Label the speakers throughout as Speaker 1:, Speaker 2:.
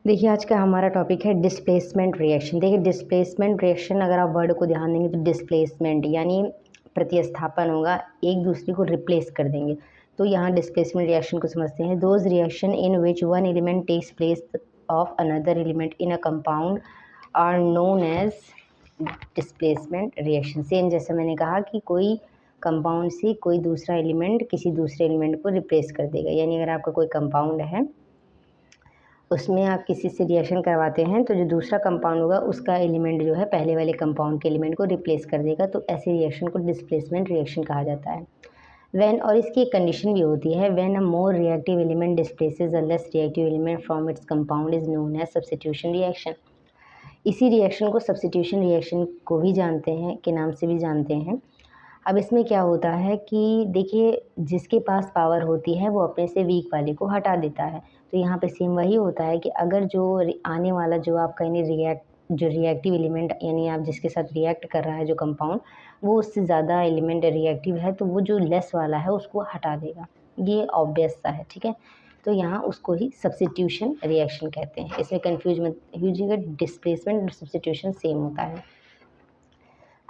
Speaker 1: देखिए आज का हमारा टॉपिक है डिस्प्लेसमेंट रिएक्शन। देखिए डिस्प्लेसमेंट रिएक्शन अगर आप वर्ड को ध्यान देंगे तो डिस्प्लेसमेंट यानी प्रतिस्थापन होगा, एक दूसरे को रिप्लेस कर देंगे। तो यहाँ डिस्प्लेसमेंट रिएक्शन को समझते हैं। Those reaction in which one element takes place of another element in a compound are known as displacement reaction. Same जैसे मैंने कहा कि कोई कंपाउंड से कोई दूसरा एलिमेंट किसी दूसरे एलिमेंट को रिप्लेस कर देगा। यानी अगर आपका कोई कंपाउंड है, उसमें आप किसी से रिएक्शन करवाते हैं तो जो दूसरा कंपाउंड होगा उसका एलिमेंट जो है पहले वाले कंपाउंड के एलिमेंट को रिप्लेस कर देगा। तो ऐसे रिएक्शन को डिस्प्लेसमेंट रिएक्शन कहा जाता है। व्हेन, और इसकी एक कंडीशन भी होती है, when a more reactive element displaces a less reactive element from its compound is known as substitution reaction. इसी रिएक्शन को सब्स्टिट्यूशन रिएक्शन को भी जानते हैं, के नाम से भी जानते हैं। अब इसमें क्या होता है कि देखिए जिसके पास पावर होती है वो अपने से वीक वाले को हटा देता है। तो यहाँ पे सेम वही होता है कि अगर जो आने वाला जो आपका यानी जो रिएक्टिव एलिमेंट यानी आप जिसके साथ रिएक्ट कर रहा है जो कंपाउंड, वो उससे ज़्यादा एलिमेंट रिएक्टिव है तो वो जो लेस वाला है उसको हटा देगा। ये ऑब्वियस सा है, ठीक है। तो यहाँ उसको ही सब्स्टिट्यूशन रिएक्शन कहते हैं। इसमें कन्फ्यूज मत कीजिएगा, डिस्प्लेसमेंट और सब्स्टिट्यूशन सेम होता है।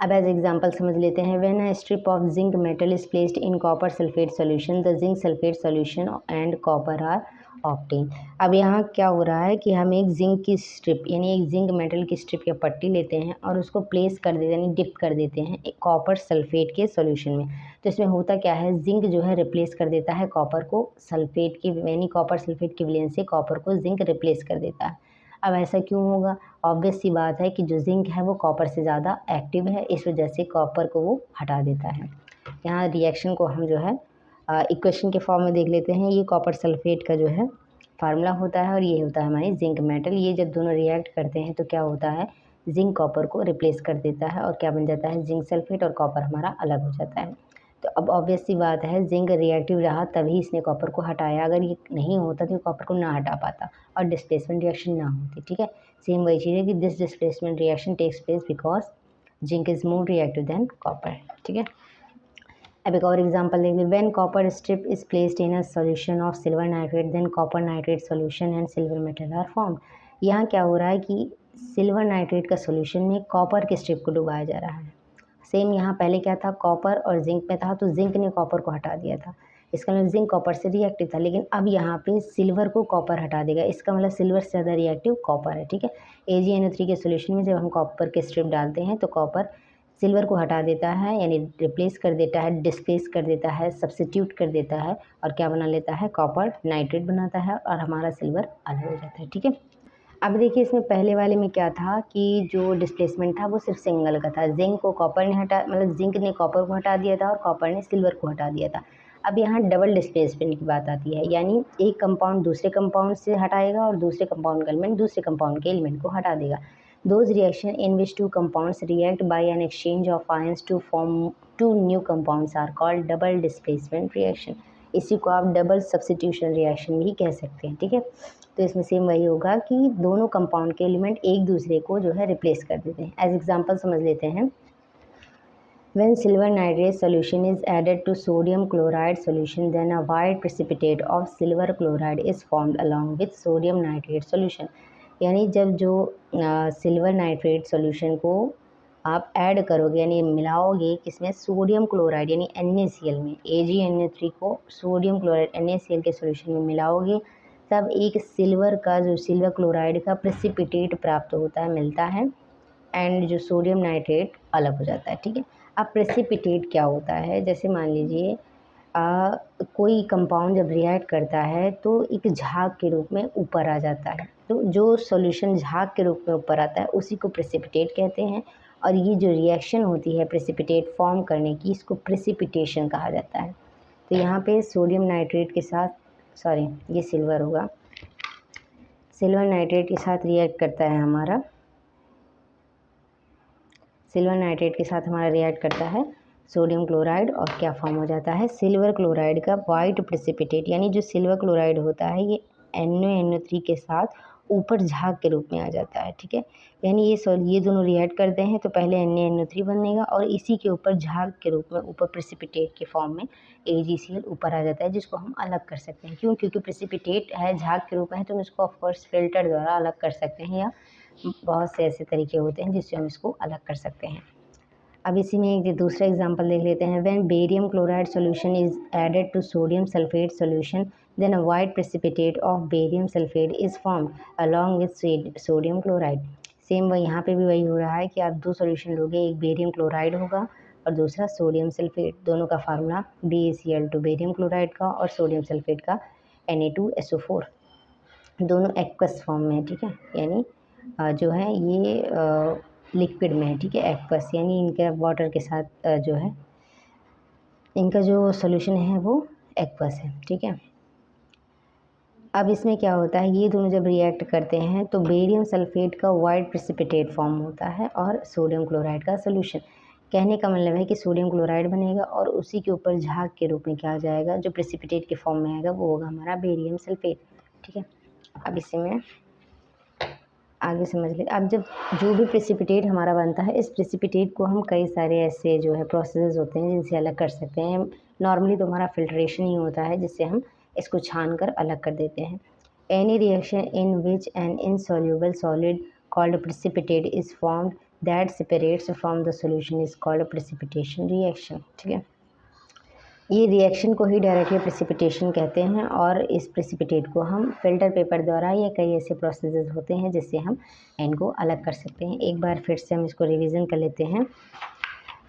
Speaker 1: अब एज एग्जाम्पल समझ लेते हैं। When a strip of zinc metal is placed in copper sulphate solution, the zinc sulphate solution and copper are obtain. अब यहाँ क्या हो रहा है कि हम एक जिंक की स्ट्रिप यानी एक जिंक मेटल की स्ट्रिप या पट्टी लेते हैं और उसको प्लेस कर देते हैं यानी डिप कर देते हैं एक कॉपर सल्फेट के सॉल्यूशन में। तो इसमें होता क्या है, जिंक जो है रिप्लेस कर देता है कॉपर को सल्फेट की, यानी कॉपर सल्फेट की वैलेंस से कॉपर को जिंक रिप्लेस कर देता है। अब ऐसा क्यों होगा? ऑब्वियस सी बात है कि जो जिंक है वो कॉपर से ज़्यादा एक्टिव है, इस वजह से कॉपर को वो हटा देता है। यहाँ रिएक्शन को हम जो है इक्वेशन के फॉर्म में देख लेते हैं। ये कॉपर सल्फेट का जो है फार्मूला होता है और ये होता है हमारी जिंक मेटल। ये जब दोनों रिएक्ट करते हैं तो क्या होता है, जिंक कॉपर को रिप्लेस कर देता है और क्या बन जाता है, जिंक सल्फेट, और कॉपर हमारा अलग हो जाता है। तो अब ऑब्वियस सी बात है, जिंक रिएक्टिव रहा तभी इसने कॉपर को हटाया, अगर ये नहीं होता तो कॉपर को ना हटा पाता और डिस्प्लेसमेंट रिएक्शन ना होती, ठीक है। सेम वही चीज़ है कि this displacement reaction takes place because zinc is more reactive than copper, ठीक है। अब एक और एग्जांपल देख लें। When copper strip is placed in a solution of silver nitrate then copper nitrate solution and silver metal are formed. यहाँ क्या हो रहा है कि सिल्वर नाइट्रेट का सॉल्यूशन में कॉपर के स्ट्रिप को डुबाया जा रहा है। सेम यहाँ पहले क्या था, कॉपर और जिंक में था तो जिंक ने कॉपर को हटा दिया था, इसका मतलब जिंक कॉपर से रिएक्टिव था। लेकिन अब यहाँ पे सिल्वर को कॉपर हटा देगा, इसका मतलब सिल्वर से ज़्यादा रिएक्टिव कॉपर है, ठीक है। AgNO3 के सॉल्यूशन में जब हम कॉपर के स्ट्रिप डालते हैं तो कॉपर सिल्वर को हटा देता है यानी रिप्लेस कर देता है, डिस्प्लेस कर देता है, सब्स्टिट्यूट कर देता है और क्या बना लेता है, कॉपर नाइट्रेट बनाता है और हमारा सिल्वर अलग हो जाता है, ठीक है। अब देखिए इसमें पहले वाले में क्या था कि जो डिस्प्लेसमेंट था वो सिर्फ सिंगल का था, जिंक को कॉपर ने हटा, मतलब जिंक ने कॉपर को हटा दिया था और कॉपर ने सिल्वर को हटा दिया था। अब यहाँ डबल डिस्प्लेसमेंट की बात आती है, यानी एक कंपाउंड दूसरे कंपाउंड से हटाएगा और दूसरे कंपाउंड का एलिमेंट दूसरे कंपाउंड के एलिमेंट को हटा देगा। Those reaction in which two compounds react by an exchange of ions to form two new compounds are called double displacement reaction. इसी को आप डबल सब्स्टिट्यूशन रिएक्शन भी कह सकते हैं, ठीक है। तो इसमें सेम वही होगा कि दोनों कंपाउंड के एलिमेंट एक दूसरे को जो है रिप्लेस कर देते हैं। एज एग्जांपल समझ लेते हैं। When silver nitrate solution is added to sodium chloride solution, then a white precipitate of silver chloride is formed along with sodium nitrate solution। यानी जब जो सिल्वर नाइट्रेट सॉल्यूशन को आप ऐड करोगे यानी मिलाओगे किसमें, सोडियम क्लोराइड यानी NaCl में, AgNO3 को सोडियम क्लोराइड NaCl के सॉल्यूशन में मिलाओगे, तब एक सिल्वर का जो सिल्वर क्लोराइड का प्रेसिपिटेट प्राप्त होता है, मिलता है, एंड जो सोडियम नाइट्रेट अलग हो जाता है, ठीक है। अब प्रेसिपिटेट क्या होता है, जैसे मान लीजिए कोई कंपाउंड जब रिएक्ट करता है तो एक झाग के रूप में ऊपर आ जाता है, तो जो सॉल्यूशन झाग के रूप में ऊपर आता है उसी को प्रेसिपिटेट कहते हैं। और ये जो रिएक्शन होती है प्रेसिपिटेट फॉर्म करने की, इसको प्रेसिपिटेशन कहा जाता है। तो यहाँ पे सोडियम नाइट्रेट के साथ, सॉरी ये सिल्वर होगा, सिल्वर नाइट्रेट के साथ रिएक्ट करता है हमारा, सिल्वर नाइट्रेट के साथ हमारा रिएक्ट करता है सोडियम क्लोराइड और क्या फॉर्म हो जाता है, सिल्वर क्लोराइड का वाइट प्रेसिपिटेट। यानी जो सिल्वर क्लोराइड होता है ये NaNO3 के साथ ऊपर झाग के रूप में आ जाता है, ठीक है। यानी ये दोनों रिएक्ट करते हैं तो पहले NaNO3 बनेगा और इसी के ऊपर झाग के रूप में ऊपर प्रेसिपिटेट के फॉर्म में AgCl ऊपर आ जाता है, जिसको हम अलग कर सकते हैं। क्यों? क्योंकि प्रेसिपिटेट है, झाग के रूप में है, तो हम इसको ऑफकोर्स फिल्टर द्वारा अलग कर सकते हैं, या बहुत से ऐसे तरीके होते हैं जिससे हम इसको अलग कर सकते हैं। अब इसी में एक दूसरा एग्जांपल देख लेते हैं। When barium chloride solution is added to sodium sulphate solution then a white precipitate of barium sulphate is formed along with sodium chloride. Same वही यहाँ पे भी वही हो रहा है कि आप दो सॉल्यूशन लोगे, एक बेरियम क्लोराइड होगा और दूसरा सोडियम सल्फेट। दोनों का फार्मूला BaCl2 बेरियम क्लोराइड का और सोडियम सल्फेट का Na2SO4। दोनों एक्वस फॉर्म में है, ठीक है, यानी जो है ये लिक्विड में है, ठीक है, एक्वस यानी इनके वाटर के साथ जो है इनका जो सॉल्यूशन है वो एक्वस है, ठीक है। अब इसमें क्या होता है, ये दोनों जब रिएक्ट करते हैं तो बेरियम सल्फेट का वाइट प्रेसिपिटेट फॉर्म होता है और सोडियम क्लोराइड का सॉल्यूशन। कहने का मतलब है कि सोडियम क्लोराइड बनेगा और उसी के ऊपर झाग के रूप में क्या आ जाएगा, जो प्रेसिपिटेट के फॉर्म में आएगा वो होगा हमारा बेरियम सल्फेट, ठीक है। अब इसी में आगे समझ ले। अब जब जो भी प्रेसिपिटेट हमारा बनता है, इस प्रेसिपिटेट को हम कई सारे ऐसे जो है प्रोसेसेस होते हैं जिनसे अलग कर सकते हैं। नॉर्मली तो हमारा फिल्ट्रेशन ही होता है जिससे हम इसको छान कर अलग कर देते हैं। Any reaction in which N insoluble solid called precipitate is formed that separates from the solution is called precipitation reaction, ठीक है। ये रिएक्शन को ही डायरेक्टली प्रेसिपिटेशन कहते हैं और इस प्रेसिपिटेट को हम फिल्टर पेपर द्वारा या कई ऐसे प्रोसेसेस होते हैं जिससे हम इनको अलग कर सकते हैं। एक बार फिर से हम इसको रिवीजन कर लेते हैं।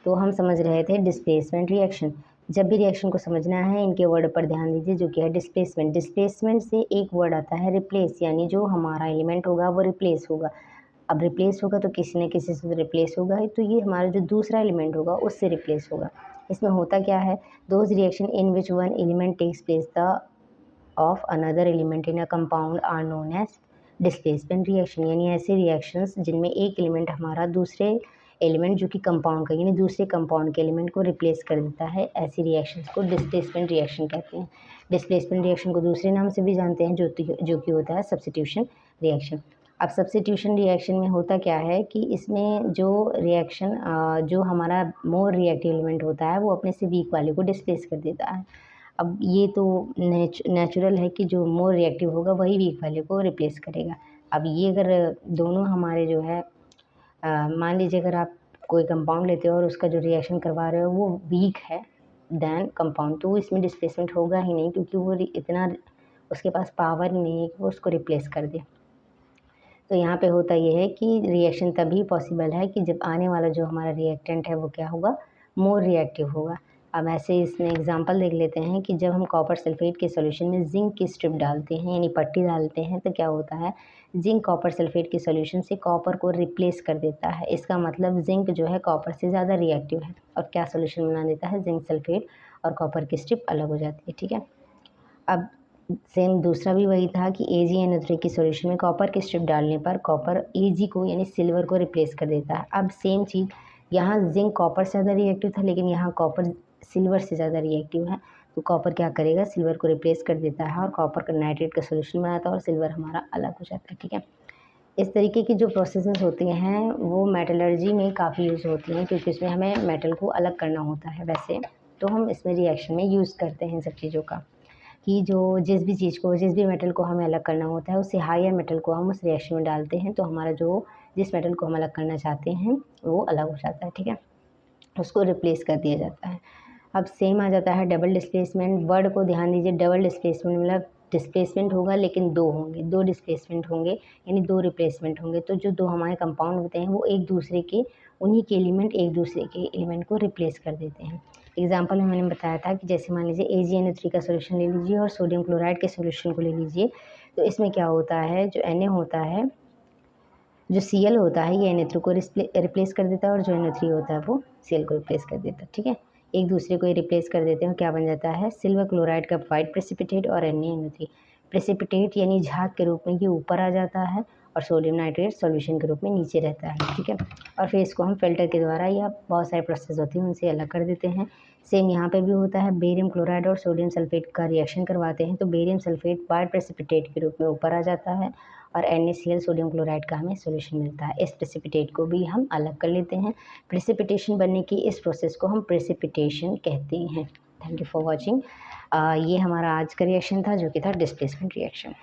Speaker 1: तो हम समझ रहे थे डिस्प्लेसमेंट रिएक्शन। जब भी रिएक्शन को समझना है इनके वर्ड पर ध्यान दीजिए, जो कि है डिस्प्लेसमेंट। डिस्प्लेसमेंट से एक वर्ड आता है रिप्लेस, यानी जो हमारा एलिमेंट होगा वो रिप्लेस होगा। अब रिप्लेस होगा तो किसी न किसी से तो रिप्लेस होगा ही, तो ये हमारा जो दूसरा एलिमेंट होगा उससे रिप्लेस होगा। इसमें होता क्या है, those reaction in which one element takes place the of another element in a compound are known as displacement reaction. यानी ऐसे रिएक्शंस जिनमें एक एलिमेंट हमारा दूसरे एलिमेंट जो कि कंपाउंड का यानी दूसरे कंपाउंड के एलिमेंट को रिप्लेस कर देता है, ऐसी रिएक्शंस को डिस्प्लेसमेंट रिएक्शन कहते हैं। डिस्प्लेसमेंट रिएक्शन को दूसरे नाम से भी जानते हैं जो कि होता है सब्स्टिट्यूशन रिएक्शन। अब सब्स्टिट्यूशन रिएक्शन में होता क्या है कि इसमें जो रिएक्शन जो हमारा मोर रिएक्टिव एलिमेंट होता है वो अपने से वीक वाले को डिस्प्लेस कर देता है। अब ये तो नेचुरल है कि जो मोर रिएक्टिव होगा वही वीक वाले को रिप्लेस करेगा। अब ये अगर दोनों हमारे जो है मान लीजिए अगर आप कोई कंपाउंड लेते हो और उसका जो रिएक्शन करवा रहे हो वो वीक है देन कंपाउंड, तो इसमें डिस्प्लेसमेंट होगा ही नहीं, क्योंकि वो इतना उसके पास पावर ही नहीं है कि वो उसको रिप्लेस कर दे। तो यहाँ पे होता ये है कि रिएक्शन तभी पॉसिबल है कि जब आने वाला जो हमारा रिएक्टेंट है वो क्या होगा, मोर रिएक्टिव होगा। अब ऐसे इसमें एग्जांपल देख लेते हैं कि जब हम कॉपर सल्फेट के सॉल्यूशन में जिंक की स्ट्रिप डालते हैं यानी पट्टी डालते हैं तो क्या होता है, जिंक कॉपर सल्फेट के सॉल्यूशन से कॉपर को रिप्लेस कर देता है। इसका मतलब जिंक जो है कॉपर से ज़्यादा रिएक्टिव है और क्या सॉल्यूशन बना देता है, जिंक सल्फेट, और कॉपर की स्ट्रिप अलग हो जाती है, ठीक है। अब सेम दूसरा भी वही था कि AgNO3 की सॉल्यूशन में कॉपर की स्ट्रिप डालने पर कॉपर Ag को यानी सिल्वर को रिप्लेस कर देता है। अब सेम चीज़ यहाँ जिंक कॉपर से ज़्यादा रिएक्टिव था लेकिन यहाँ कॉपर सिल्वर से ज़्यादा रिएक्टिव है, तो कॉपर क्या करेगा, सिल्वर को रिप्लेस कर देता है और कॉपर का नाइट्रेट का सॉल्यूशन बनाता है और सिल्वर हमारा अलग हो जाता है, ठीक है। इस तरीके की जो प्रोसेसेस होती हैं वो मेटलर्जी में काफ़ी यूज़ होती हैं क्योंकि उसमें हमें मेटल को अलग करना होता है। वैसे तो हम इसमें रिएक्शन में यूज़ करते हैं सब चीज़ों का, कि जो जिस भी चीज़ को जिस भी मेटल को हमें अलग करना होता है उससे हायर मेटल को हम उस रिएक्शन में डालते हैं तो हमारा जो जिस मेटल को हम अलग करना चाहते हैं वो अलग हो जाता है, ठीक है, उसको रिप्लेस कर दिया जाता है। अब सेम आ जाता है डबल डिस्प्लेसमेंट। वर्ड को ध्यान दीजिए, डबल डिस्प्लेसमेंट मतलब डिस्प्लेसमेंट होगा लेकिन दो होंगे, दो डिस्प्लेसमेंट होंगे यानी दो रिप्लेसमेंट होंगे। तो जो दो हमारे कंपाउंड होते हैं वो एक दूसरे के उन्हीं के एलिमेंट एक दूसरे के एलिमेंट को रिप्लेस कर देते हैं। एग्जाम्पल में मैंने बताया था कि जैसे मान लीजिए AgNO3 का सोल्यूशन ले लीजिए और सोडियम क्लोराइड के सोल्यूशन को ले लीजिए, तो इसमें क्या होता है, जो Na होता है, जो Cl होता है ये Na3 को रिप्लेस कर देता है और जो NO3 होता है वो Cl को रिप्लेस कर देता है, ठीक है। एक दूसरे को रिप्लेस कर देते हैं, क्या बन जाता है, सिल्वर क्लोराइड का वाइट प्रेसिपिटेट और NaNO3। प्रेसिपिटेट यानी झाग के रूप में ये ऊपर आ जाता है और सोडियम नाइट्रेट सॉल्यूशन के रूप में नीचे रहता है, ठीक है। और फिर इसको हम फिल्टर के द्वारा या बहुत सारे प्रोसेस होते हैं उनसे अलग कर देते हैं। सेम यहाँ पे भी होता है, बेरियम क्लोराइड और सोडियम सल्फेट का रिएक्शन करवाते हैं तो बेरियम सल्फेट वाइट प्रेसिपिटेट के रूप में ऊपर आ जाता है और NaCl सोडियम क्लोराइड का हमें सॉल्यूशन मिलता है। इस प्रेसिपिटेट को भी हम अलग कर लेते हैं। प्रेसिपिटेशन बनने की इस प्रोसेस को हम प्रेसिपिटेशन कहते हैं। Thank you for watching. ये हमारा आज का रिएक्शन था जो कि था डिस्प्लेसमेंट रिएक्शन।